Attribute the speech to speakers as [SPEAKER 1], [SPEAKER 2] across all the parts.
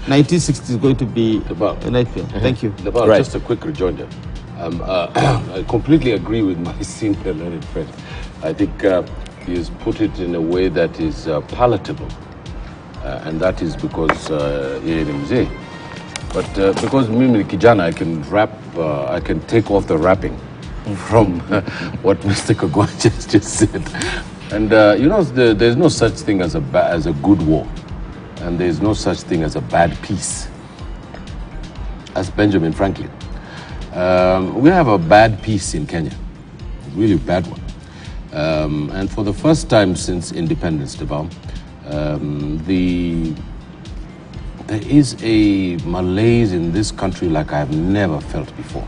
[SPEAKER 1] 1960 is going to be a nightmare. Thank you.
[SPEAKER 2] Right. Just a quick rejoinder. I completely agree with my senior learned friend. I think he has put it in a way that is palatable, and that is because but because Mimi Kijana, I can rap, I can take off the rapping from what Mr. Kagwanja just said. And you know, there's no such thing as a good war, and there's no such thing as a bad peace. As Benjamin Franklin. We have a bad peace in Kenya, really a bad one. And for the first time since independence, Devon, there is a malaise in this country like I have never felt before.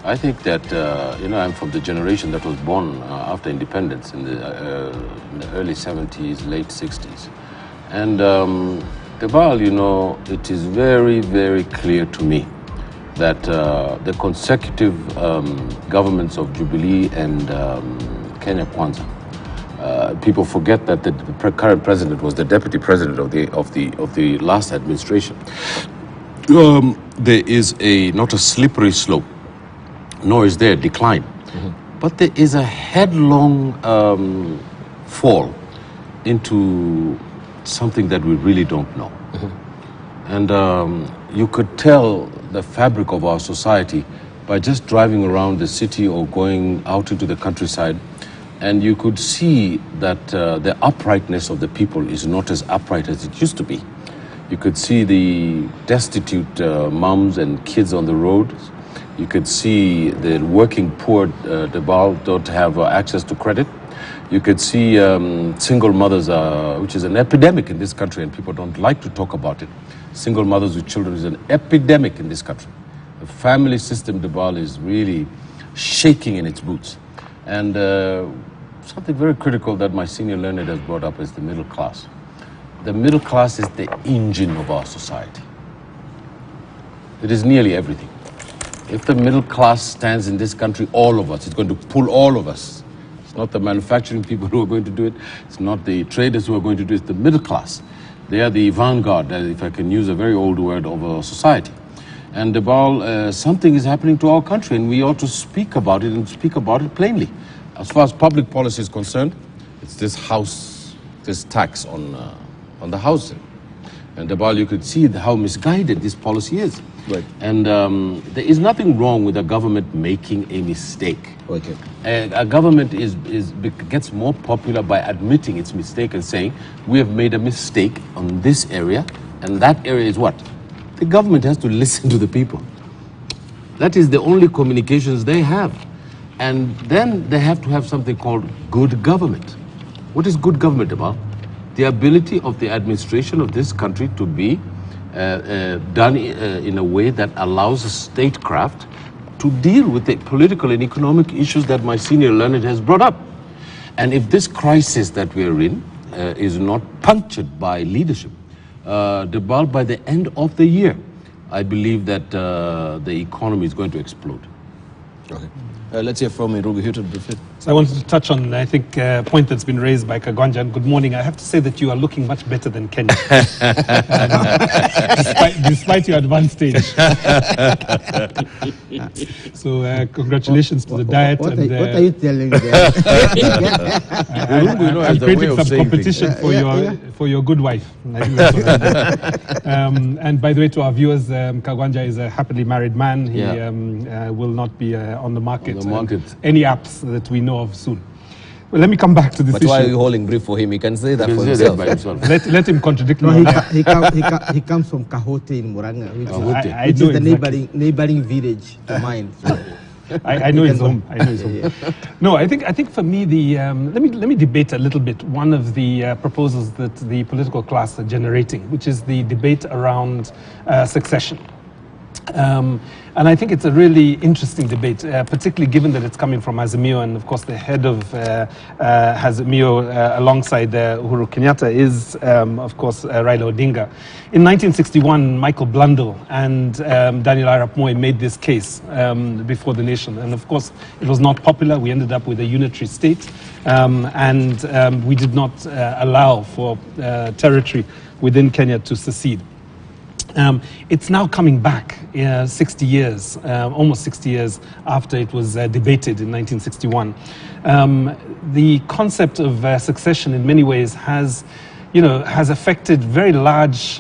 [SPEAKER 2] I think that, you know, I'm from the generation that was born after independence in the early 70s, late 60s. And Deval, you know, it is very, very clear to me that the consecutive governments of Jubilee and Kenya Kwanza, people forget that the current president was the deputy president of the last administration. There is not a slippery slope, nor is there a decline, but there is a headlong fall into something that we really don't know. And you could tell the fabric of our society by just driving around the city or going out into the countryside, and you could see that the uprightness of the people is not as upright as it used to be. You could see the destitute moms and kids on the roads. You could see the working poor, don't have access to credit. You could see single mothers, which is an epidemic in this country, and people don't like to talk about it. Single mothers with children is an epidemic in this country. The family system, Debal, is really shaking in its boots. And something very critical that my senior learned has brought up is the middle class. The middle class is the engine of our society. It is nearly everything. If the middle class stands in this country, all of us, it's going to pull all of us. It's not the manufacturing people who are going to do it. It's not the traders who are going to do it. It's the middle class. They are the vanguard, if I can use a very old word, of our society. And Debal, something is happening to our country, and we ought to speak about it and speak about it plainly. As far as public policy is concerned, it's this tax on the housing. And Debal, you could see how misguided this policy is. Right. And there is nothing wrong with a government making a mistake.
[SPEAKER 1] Okay.
[SPEAKER 2] A government gets more popular by admitting its mistake and saying, we have made a mistake on this area, and that area is what? The government has to listen to the people. That is the only communications they have. And then they have to have something called good government. What is good government about? The ability of the administration of this country to be done in a way that allows statecraft to deal with the political and economic issues that my senior learned has brought up. And if this crisis that we are in is not punctured by leadership, by the end of the year, I believe that the economy is going to explode.
[SPEAKER 3] Okay. Let's hear from Irugu Hilton briefly.
[SPEAKER 4] So I wanted to touch on, I think, a point that's been raised by Kagwanja. And good morning. I have to say that you are looking much better than Kenya, despite your advanced age. So congratulations to the diet.
[SPEAKER 5] What are you telling them?
[SPEAKER 4] I've created some competition for your good wife. I think that's what I'm doing. And by the way, to our viewers, Kagwanja is a happily married man. He will not be on the market. Any apps that we know of soon. Well, let me come back to this issue.
[SPEAKER 3] But why are you holding brief for him? He can say that for himself.
[SPEAKER 4] Let him contradict me.
[SPEAKER 5] He comes from Kahote in Muranga, which is the neighboring village to mine. So.
[SPEAKER 4] I know his home. I know his home. No, I think for me, let me debate a little bit one of the proposals that the political class are generating, which is the debate around succession. And I think it's a really interesting debate, particularly given that it's coming from Azimio, and of course the head of Azimio alongside Uhuru Kenyatta is, of course, Raila Odinga. In 1961, Michael Blundell and Daniel Arap Moi made this case before the nation, and of course it was not popular. We ended up with a unitary state, and we did not allow for territory within Kenya to secede. It's now coming back 60 years, almost 60 years after it was debated in 1961. The concept of secession in many ways has affected very large,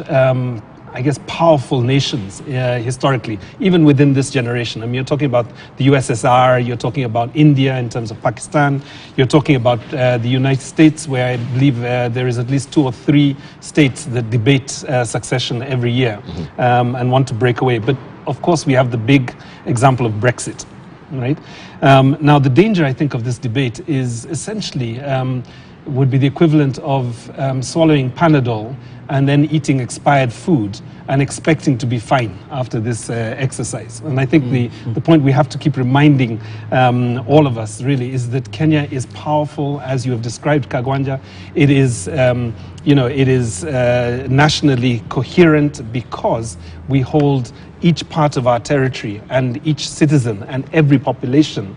[SPEAKER 4] I guess, powerful nations historically, even within this generation. I mean, you're talking about the USSR, you're talking about India in terms of Pakistan, you're talking about the United States, where I believe there is at least 2 or 3 states that debate succession every year and want to break away. But of course, we have the big example of Brexit, right? Now, the danger, I think, of this debate is essentially would be the equivalent of swallowing Panadol and then eating expired food and expecting to be fine after this exercise. And I think the point we have to keep reminding all of us really is that Kenya is powerful, as you have described, Kagwanja. It is, it is nationally coherent because we hold each part of our territory and each citizen and every population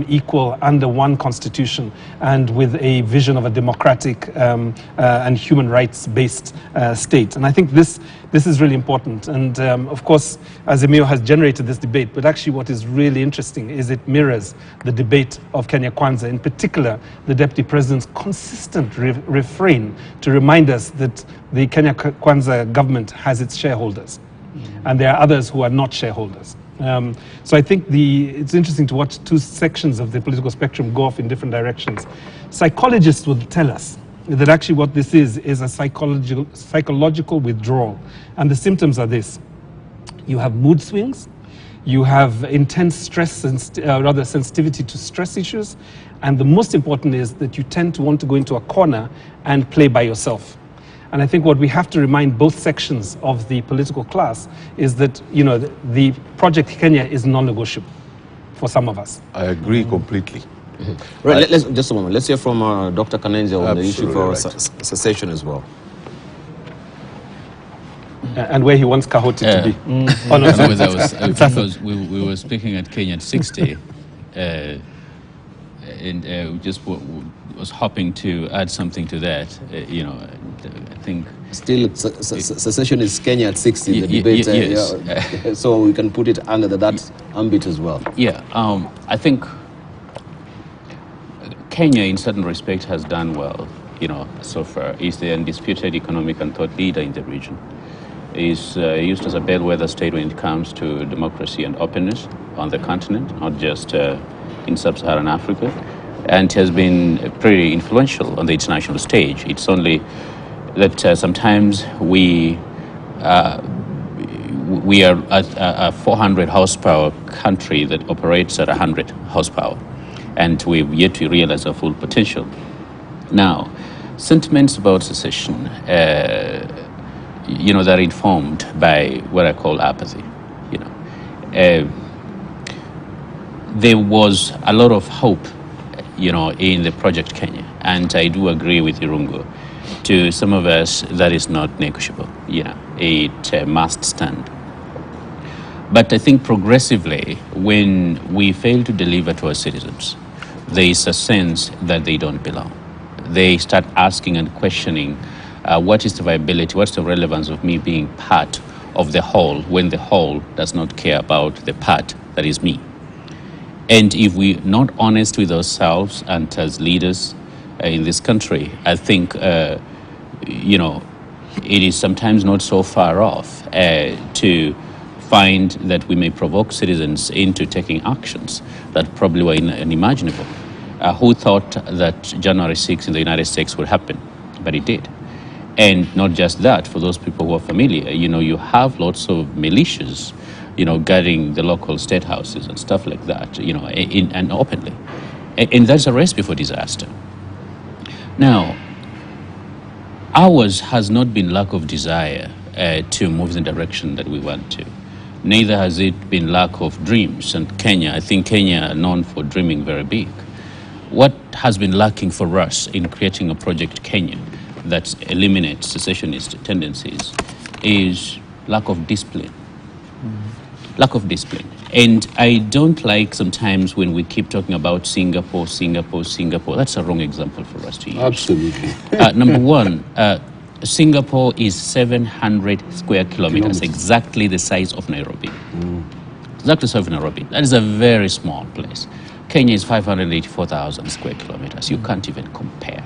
[SPEAKER 4] equal under one constitution and with a vision of a democratic and human rights-based state. And I think this is really important. And of course, Azimio has generated this debate, but actually what is really interesting is it mirrors the debate of Kenya Kwanza, in particular the Deputy President's consistent refrain to remind us that the Kenya Kwanza government has its shareholders. And there are others who are not shareholders. So I think it's interesting to watch 2 sections of the political spectrum go off in different directions. Psychologists will tell us that actually what this is a psychological withdrawal. And the symptoms are this. You have mood swings, you have intense stress, rather sensitivity to stress issues, and the most important is that you tend to want to go into a corner and play by yourself. And I think what we have to remind both sections of the political class is that, the Project Kenya is non-negotiable for some of us.
[SPEAKER 2] I agree completely.
[SPEAKER 3] Right, just a moment. Let's hear from Dr. Kanenja on the issue for secession as well.
[SPEAKER 4] And where he wants Kahoti to be.
[SPEAKER 6] Oh, no, because we were speaking at Kenya at 60, and just was hoping to add something to that. I think
[SPEAKER 3] still secession is Kenya at 60. The debate,
[SPEAKER 6] yes.
[SPEAKER 3] So we can put it under that ambit as well.
[SPEAKER 6] Yeah, I think Kenya, in certain respects, has done well. So far, is the undisputed economic and thought leader in the region. Is used as a bellwether state when it comes to democracy and openness on the continent, not just in sub-Saharan Africa, and has been pretty influential on the international stage. It's only that sometimes we are a 400 horsepower country that operates at 100 horsepower, and we've yet to realize our full potential. Now, sentiments about secession, they're informed by what I call apathy. There was a lot of hope, in the Project Kenya, and I do agree with Irungu. To some of us, that is not negotiable. It must stand. But I think progressively, when we fail to deliver to our citizens, there is a sense that they don't belong. They start asking and questioning, what is the viability, what's the relevance of me being part of the whole when the whole does not care about the part that is me? And if we're not honest with ourselves and as leaders in this country, I think, it is sometimes not so far off to find that we may provoke citizens into taking actions that probably were unimaginable. Who thought that January 6th in the United States would happen? But it did. And not just that, for those people who are familiar, you have lots of militias, guarding the local state houses and stuff like that, and openly. And that's a recipe for disaster. Now, ours has not been lack of desire to move in the direction that we want to. Neither has it been lack of dreams. And I think Kenya are known for dreaming very big. What has been lacking for us in creating a Project Kenya that eliminates secessionist tendencies is lack of discipline. Lack of discipline. And I don't like sometimes when we keep talking about Singapore. That's a wrong example for us to use.
[SPEAKER 2] Absolutely.
[SPEAKER 6] Number one, Singapore is 700 square kilometers, exactly the size of Nairobi. Exactly the size of Nairobi. That is a very small place. Kenya is 584,000 square kilometers. You can't even compare.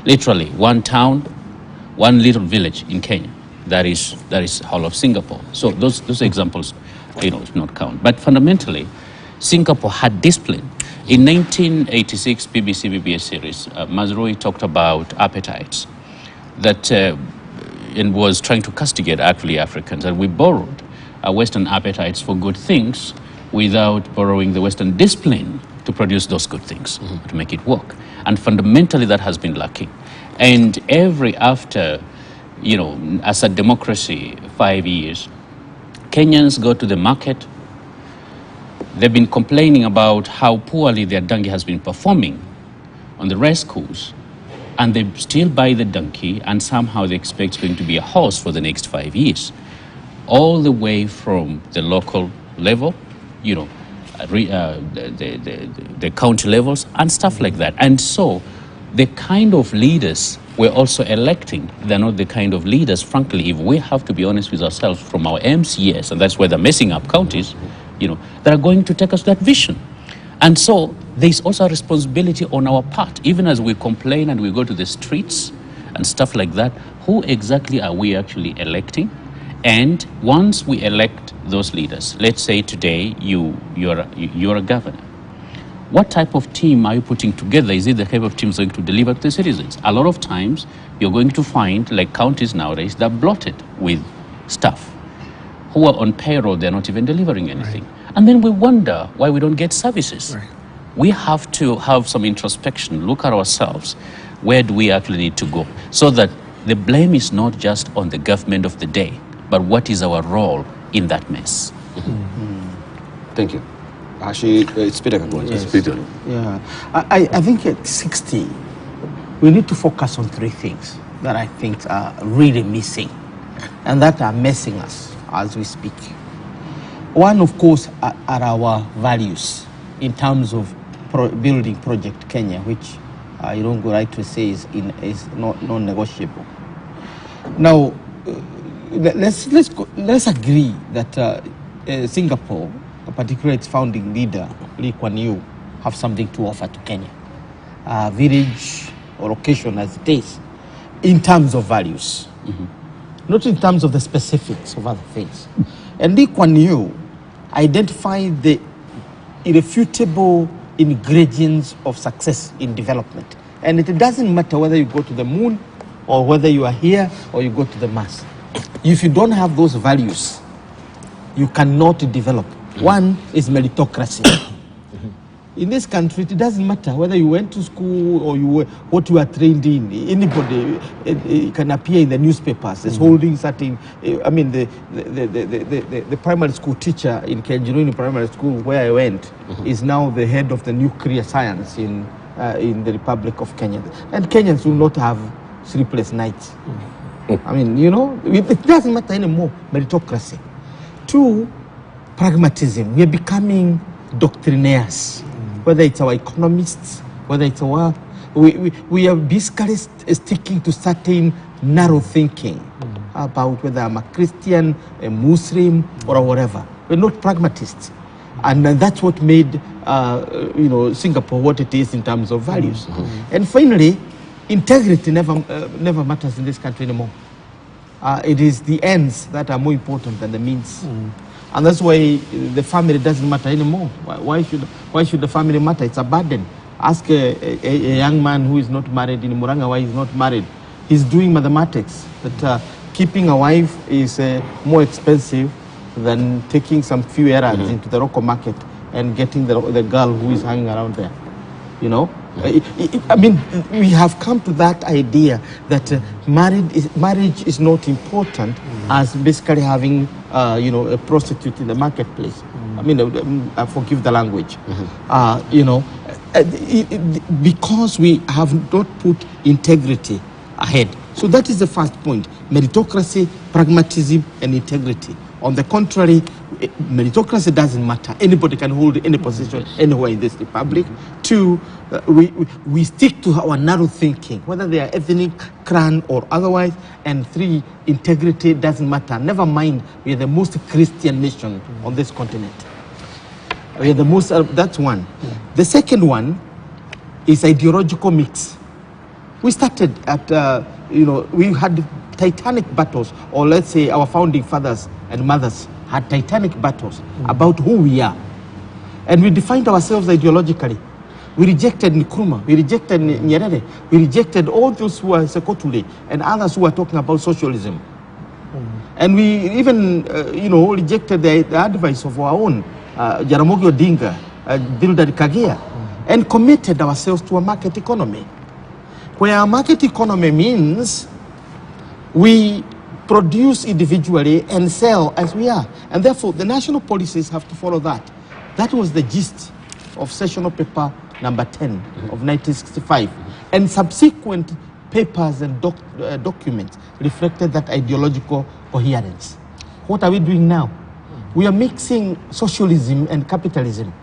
[SPEAKER 6] Literally, one town, one little village in Kenya. That is whole of Singapore. So those examples, do not count. But fundamentally, Singapore had discipline. In 1986 BBC series, Mazrui talked about appetites that and was trying to castigate actually Africans. And we borrowed Western appetites for good things without borrowing the Western discipline to produce those good things, to make it work. And fundamentally, that has been lacking. And after, as a democracy, 5 years, Kenyans go to the market. They've been complaining about how poorly their donkey has been performing on the race course, and they still buy the donkey, and somehow they expect it's going to be a horse for the next 5 years. All the way from the local level, the county levels and stuff like that. And so the kind of leaders we're also electing, they're not the kind of leaders, frankly, if we have to be honest with ourselves, from our MCS, and that's where they're messing up counties, that are going to take us to that vision. And so there's also a responsibility on our part, even as we complain and we go to the streets and stuff like that, who exactly are we actually electing? And once we elect those leaders, let's say today you're a governor, what type of team are you putting together? Is it the type of team that's going to deliver to the citizens? A lot of times you're going to find, like counties nowadays, they're bloated with staff who are on payroll, they're not even delivering anything. Right. And then we wonder why we don't get services. Right. We have to have some introspection, look at ourselves. Where do we actually need to go? So that the blame is not just on the government of the day, but what is our role in that mess?
[SPEAKER 3] Thank you. Hashi, it's Peter.
[SPEAKER 5] Yes. Peter. Yeah, I think at 60, we need to focus on three things that I think are really missing and that are messing us as we speak. One, of course, are our values in terms of building Project Kenya, which you don't go right to say is not non-negotiable. Now, let's agree that Singapore, particularly its founding leader, Lee Kuan Yew, have something to offer to Kenya, village or location as it is, in terms of values, not in terms of the specifics of other things. And Lee Kuan Yew identified the irrefutable ingredients of success in development. And it doesn't matter whether you go to the moon or whether you are here or you go to the Mars. If you don't have those values, you cannot develop. One is meritocracy. In this country, it doesn't matter whether you went to school or what you are trained in. Anybody can appear in the newspapers as holding certain. The primary school teacher in Kenyan primary school where I went is now the head of the nuclear science in the Republic of Kenya. And Kenyans will not have sleepless nights. It doesn't matter anymore. Meritocracy. Two, pragmatism. We are becoming doctrinaires. Whether it's our economists, whether it's our... We are basically sticking to certain narrow thinking about whether I'm a Christian, a Muslim, or whatever. We're not pragmatists. And that's what made Singapore what it is in terms of values. And finally, integrity never matters in this country anymore. It is the ends that are more important than the means. And that's why the family doesn't matter anymore. Why should the family matter? It's a burden. Ask a young man who is not married in Muranga why he's not married. He's doing mathematics. That keeping a wife is more expensive than taking some few errands into the local market and getting the girl who is hanging around there. We have come to that idea that marriage is not important as basically having a prostitute in the marketplace. I forgive the language. Because we have not put integrity ahead. So that is the first point: meritocracy, pragmatism, and integrity. On the contrary, meritocracy doesn't matter. Anybody can hold any position anywhere in this republic. Two, we stick to our narrow thinking, whether they are ethnic, clan, or otherwise. And three, integrity doesn't matter. Never mind, we are the most Christian nation on this continent. We are the most, that's one. The second one is ideological mix. We started at, we had titanic battles, or let's say our founding fathers and mothers had titanic battles about who we are. And we defined ourselves ideologically. We rejected Nkrumah, we rejected Nyerere, we rejected all those who are Sekotule and others who are talking about socialism. And we even, rejected the advice of our own, Jaramogi Odinga, Bildad Kagea, and committed ourselves to a market economy. Where a market economy means we produce individually and sell as we are. And therefore, the national policies have to follow that. That was the gist of sessional paper number 10 of 1965. And subsequent papers and documents reflected that ideological coherence. What are we doing now? We are mixing socialism and capitalism.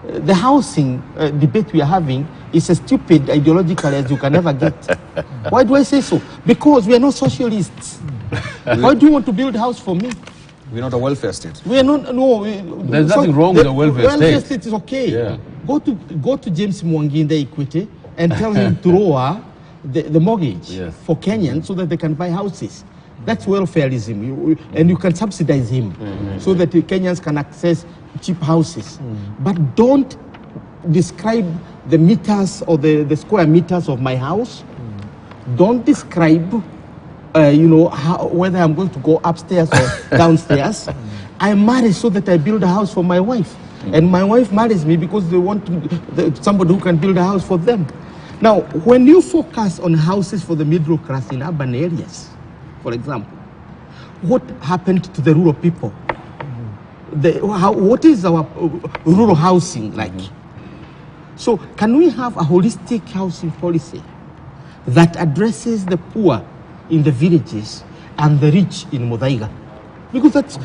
[SPEAKER 5] The housing debate we are having is as stupid ideologically as you can ever get. Why do I say so? Because we are not socialists. Why do you want to build a house for me?
[SPEAKER 3] We're not a welfare state.
[SPEAKER 5] We are not. No.
[SPEAKER 2] There's nothing wrong with a welfare state.
[SPEAKER 5] Welfare state is okay. Yeah. Go to James Mwangi in the Equity and tell him to lower the mortgage for Kenyans so that they can buy houses. That's welfareism, and you can subsidize him so that the Kenyans can access cheap houses. But don't describe the meters or the square meters of my house. Don't describe, whether I'm going to go upstairs or downstairs. I marry so that I build a house for my wife. And my wife marries me because they want somebody who can build a house for them. Now, when you focus on houses for the middle class in urban areas, for example, what happened to the rural people? What is our rural housing like? So can we have a holistic housing policy that addresses the poor in the villages and the rich in Muthaiga? Because that's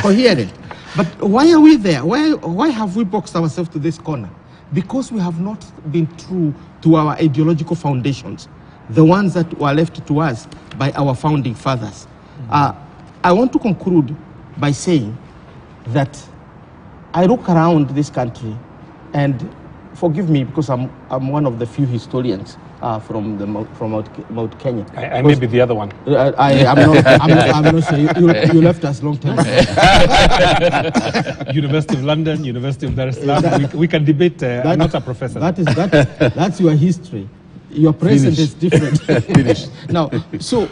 [SPEAKER 5] coherent. But why are we there? Why have we boxed ourselves to this corner? Because we have not been true to our ideological foundations, the ones that were left to us by our founding fathers. I want to conclude by saying that I look around this country, and forgive me because I'm one of the few historians from Mount Kenya.
[SPEAKER 4] I may be the other one.
[SPEAKER 5] I'm not sure. You left us long time ago.
[SPEAKER 4] University of London, University of Dar es Salaam. We can debate. I'm not a professor.
[SPEAKER 5] That's your history. Your present is different.
[SPEAKER 2] Finished.
[SPEAKER 5] Now, so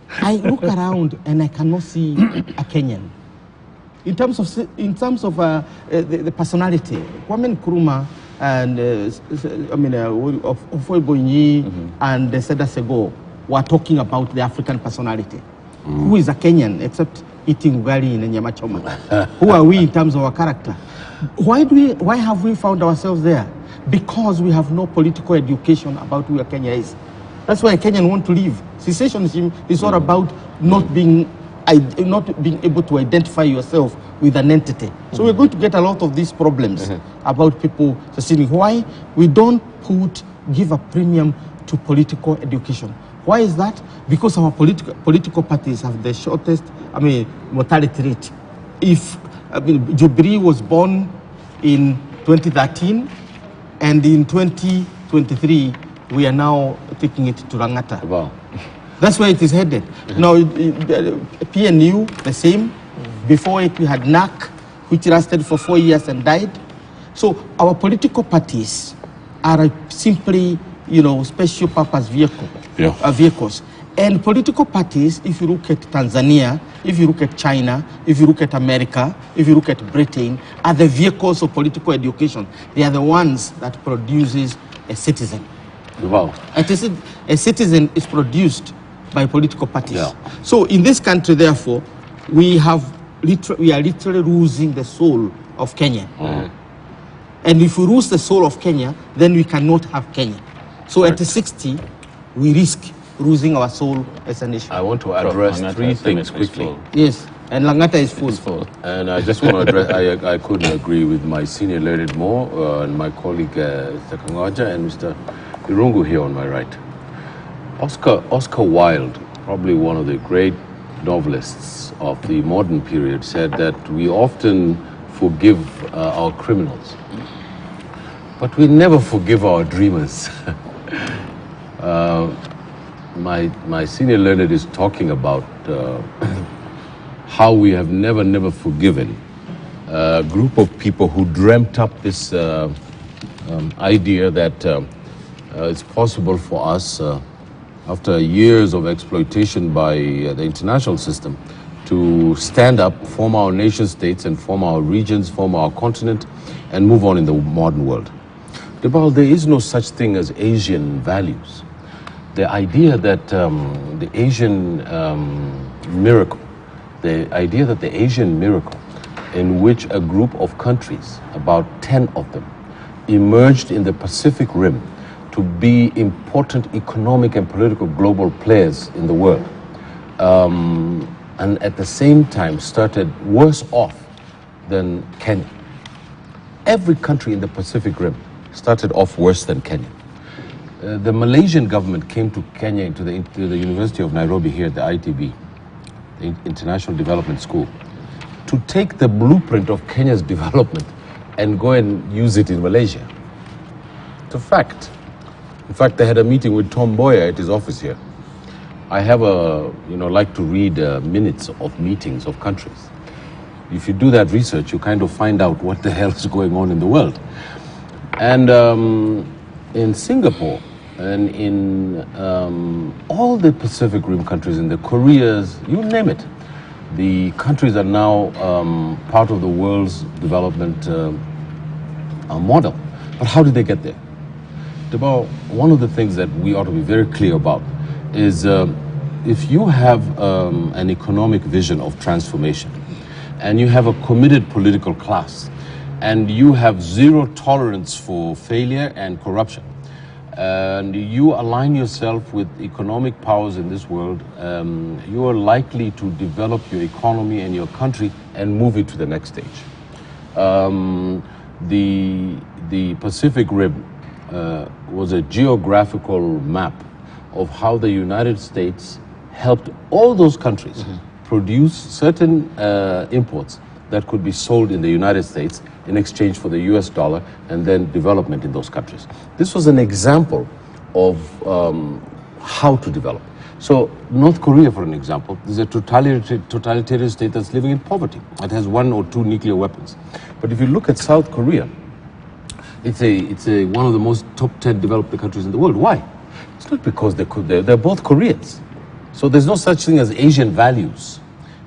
[SPEAKER 5] I look around and I cannot see a Kenyan. In terms of the personality, Kwame Nkrumah and Ofoe Boinyi and Seda Sego were talking about the African personality. Who is a Kenyan except eating ugali in nyama choma? Who are we in terms of our character? Why have we found ourselves there? Because we have no political education about who Kenya is. That's why a Kenyan want to leave. Secessionism is all about not being able to identify yourself with an entity. So we're going to get a lot of these problems about people seceding. Why? We don't give a premium to political education. Why is that? Because our political parties have the shortest, mortality rate. If Jubilee was born in 2013, and in 2023, we are now taking it to Langata.
[SPEAKER 2] Wow.
[SPEAKER 5] That's where it is headed. Now, PNU, the same. Before it, we had NAC, which lasted for 4 years and died. So our political parties are simply, special purpose vehicles. And political parties, if you look at Tanzania, if you look at China, if you look at America, if you look at Britain, are the vehicles of political education. They are the ones that produces a citizen.
[SPEAKER 2] Wow.
[SPEAKER 5] A citizen is produced by political parties.
[SPEAKER 2] Yeah.
[SPEAKER 5] So in this country, therefore, we are literally losing the soul of Kenya. And if we lose the soul of Kenya, then we cannot have Kenya. So at 60, we risk losing our soul as a nation.
[SPEAKER 2] I want to address three things quickly.
[SPEAKER 5] Yes. And Langata is full.
[SPEAKER 3] It's full.
[SPEAKER 2] And I just want to address, I couldn't agree with my senior learned more and my colleague Mr. Kangaja and Mr. Irungu here on my right. Oscar Wilde, probably one of the great novelists of the modern period, said that we often forgive our criminals, but we never forgive our dreamers. My senior learned is talking about how we have never forgiven a group of people who dreamt up this idea that it's possible for us, after years of exploitation by the international system, to stand up, form our nation states and form our regions, form our continent, and move on in the modern world. Debal, there is no such thing as Asian values. The idea that the Asian miracle, the idea that the Asian miracle in which a group of countries, about 10 of them, emerged in the Pacific Rim to be important economic and political global players in the world, and at the same time started worse off than Kenya. Every country in the Pacific Rim started off worse than Kenya. The Malaysian government came to Kenya, into the University of Nairobi here at the ITB, the International Development School, to take the blueprint of Kenya's development and go and use it in Malaysia. It's a fact. In fact, they had a meeting with Tom Boyer at his office here. I have like to read minutes of meetings of countries. If you do that research, you kind of find out what the hell is going on in the world. And in Singapore and in all the Pacific Rim countries, in the Koreas, you name it, the countries are now part of the world's development model. But how did they get there? One of the things that we ought to be very clear about is if you have an economic vision of transformation and you have a committed political class and you have zero tolerance for failure and corruption, and you align yourself with economic powers in this world, you are likely to develop your economy and your country and move it to the next stage. The Pacific Rim was a geographical map of how the United States helped all those countries produce certain imports that could be sold in the United States in exchange for the US dollar and then development in those countries. This was an example of how to develop. So North Korea, for an example, is a totalitarian state that's living in poverty. It has 1 or 2 nuclear weapons. But if you look at South Korea, it's one of the most top 10 developed countries in the world. Why? It's not because they're both Koreans. So there's no such thing as Asian values.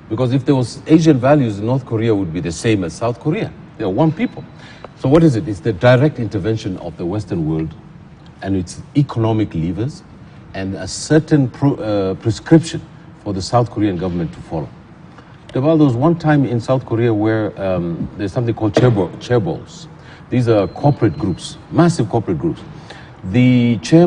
[SPEAKER 2] Because if there was Asian values, North Korea would be the same as South Korea. They are one people. So what is it? It's the direct intervention of the Western world and its economic levers and a certain prescription for the South Korean government to follow. There was one time in South Korea where there's something called chaebols. These are corporate groups, massive corporate groups. The chairman